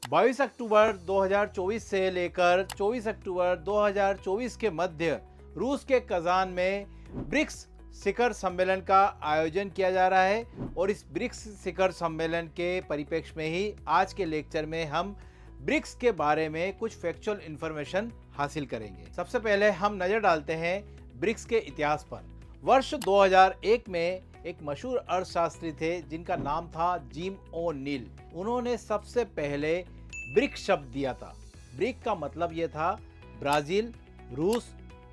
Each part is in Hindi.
22 अक्टूबर 2024 से लेकर 24 अक्टूबर 2024 के मध्य रूस के कजान में ब्रिक्स शिखर सम्मेलन का आयोजन किया जा रहा है और इस ब्रिक्स शिखर सम्मेलन के परिप्रेक्ष्य में ही आज के लेक्चर में हम ब्रिक्स के बारे में कुछ फैक्चुअल इंफॉर्मेशन हासिल करेंगे। सबसे पहले हम नजर डालते हैं ब्रिक्स के इतिहास पर। वर्ष 2001 में एक मशहूर अर्थशास्त्री थे जिनका नाम था जिम ओ नील। उन्होंने सबसे पहले ब्रिक शब्द दिया था। ब्रिक का मतलब यह था ब्राजील, रूस,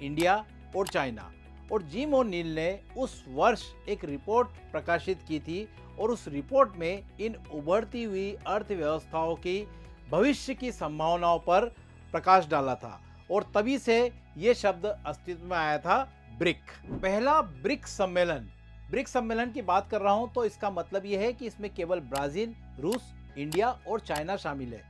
इंडिया और चाइना। और जिम ओ नील ने उस वर्ष एक रिपोर्ट प्रकाशित की थी और उस रिपोर्ट में इन उभरती हुई अर्थव्यवस्थाओं की भविष्य की संभावनाओं पर प्रकाश डाला था और तभी से ये शब्द अस्तित्व में आया था, ब्रिक। पहला ब्रिक्स सम्मेलन की बात कर रहा हूं तो इसका मतलब यह है कि इसमें केवल ब्राजील, रूस, इंडिया और चाइना शामिल है।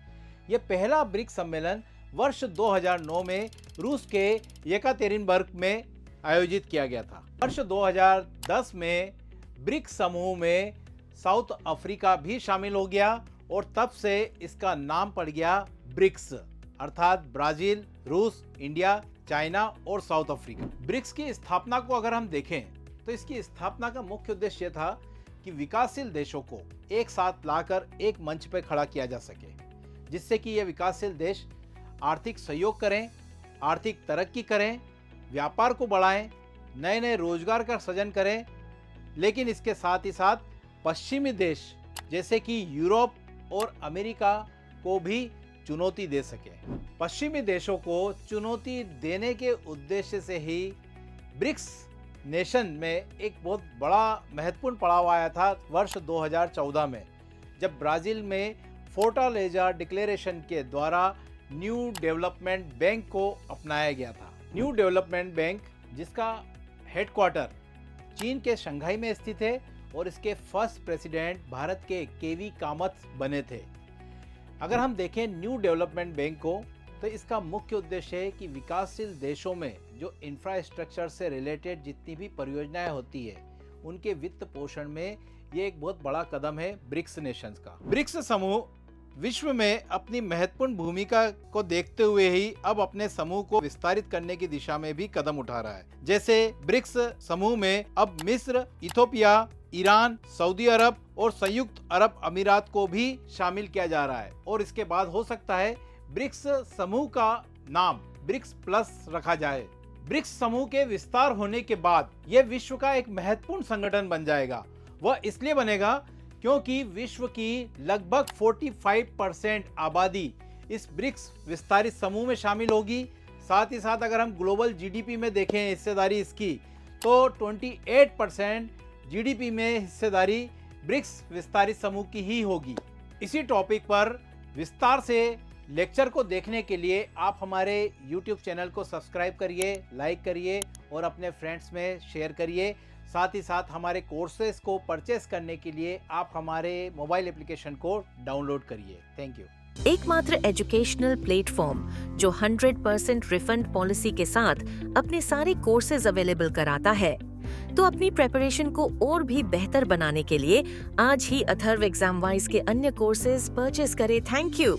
यह पहला ब्रिक्स सम्मेलन वर्ष 2009 में रूस के येकातेरिनबर्ग में आयोजित किया गया था। वर्ष 2010 में ब्रिक्स समूह में साउथ अफ्रीका भी शामिल हो गया और तब से इसका नाम पड़ गया ब्रिक्स, अर्थात ब्राजील, रूस, इंडिया, चाइना और साउथ अफ्रीका। ब्रिक्स की स्थापना को अगर हम देखें तो इसकी स्थापना का मुख्य उद्देश्य था कि विकासशील देशों को एक साथ लाकर एक मंच पर खड़ा किया जा सके, जिससे कि ये विकासशील देश आर्थिक सहयोग करें, आर्थिक तरक्की करें, व्यापार को बढ़ाएं, नए नए रोजगार का सृजन करें, लेकिन इसके साथ ही साथ पश्चिमी देश जैसे कि यूरोप और अमेरिका को भी चुनौती दे सके। पश्चिमी देशों को चुनौती देने के उद्देश्य से ही ब्रिक्स नेशन में एक बहुत बड़ा महत्वपूर्ण पड़ाव आया था वर्ष 2014 में, जब ब्राजील में फोर्टालेजा डिक्लेरेशन के द्वारा न्यू डेवलपमेंट बैंक को अपनाया गया था। न्यू डेवलपमेंट बैंक, जिसका हेडक्वार्टर चीन के शंघाई में स्थित है और इसके फर्स्ट प्रेसिडेंट भारत के केवी कामत बने थे। अगर हम देखें न्यू डेवलपमेंट बैंक को तो इसका मुख्य उद्देश्य है कि विकासशील देशों में जो इंफ्रास्ट्रक्चर से रिलेटेड जितनी भी परियोजनाएं होती है उनके वित्त पोषण में ये एक बहुत बड़ा कदम है ब्रिक्स नेशंस का। ब्रिक्स समूह विश्व में अपनी महत्वपूर्ण भूमिका को देखते हुए ही अब अपने समूह को विस्तारित करने की दिशा में भी कदम उठा रहा है। जैसे ब्रिक्स समूह में अब मिस्र, इथोपिया, ईरान, सऊदी अरब और संयुक्त अरब अमीरात को भी शामिल किया जा रहा है और इसके बाद हो सकता है ब्रिक्स समूह का नाम ब्रिक्स प्लस रखा जाए। ब्रिक्स समूह के विस्तार होने के बाद यह विश्व का एक महत्वपूर्ण संगठन बन जाएगा। वह इसलिए बनेगा क्योंकि विश्व की लगभग 45% आबादी इस ब्रिक्स विस्तारित समूह में शामिल होगी। साथ ही साथ अगर हम ग्लोबल जीडीपी में देखें हिस्सेदारी इसकी, तो 28% जीडीपी में हिस्सेदारी ब्रिक्स विस्तारित समूह की ही होगी। इसी टॉपिक पर विस्तार से लेक्चर को देखने के लिए आप हमारे YouTube चैनल को सब्सक्राइब करिए, लाइक करिए और अपने फ्रेंड्स में शेयर करिए। साथ ही साथ हमारे कोर्सेज को परचेस करने के लिए आप हमारे मोबाइल एप्लीकेशन को डाउनलोड करिए। Thank you. एकमात्र एजुकेशनल प्लेटफॉर्म जो 100% रिफंड पॉलिसी के साथ अपने सारे कोर्सेज अवेलेबल कराता है। तो अपनी प्रेपरेशन को और भी बेहतर बनाने के लिए आज ही अथर्व एग्जाम वाइज के अन्य कोर्सेज परचेस करें। Thank you.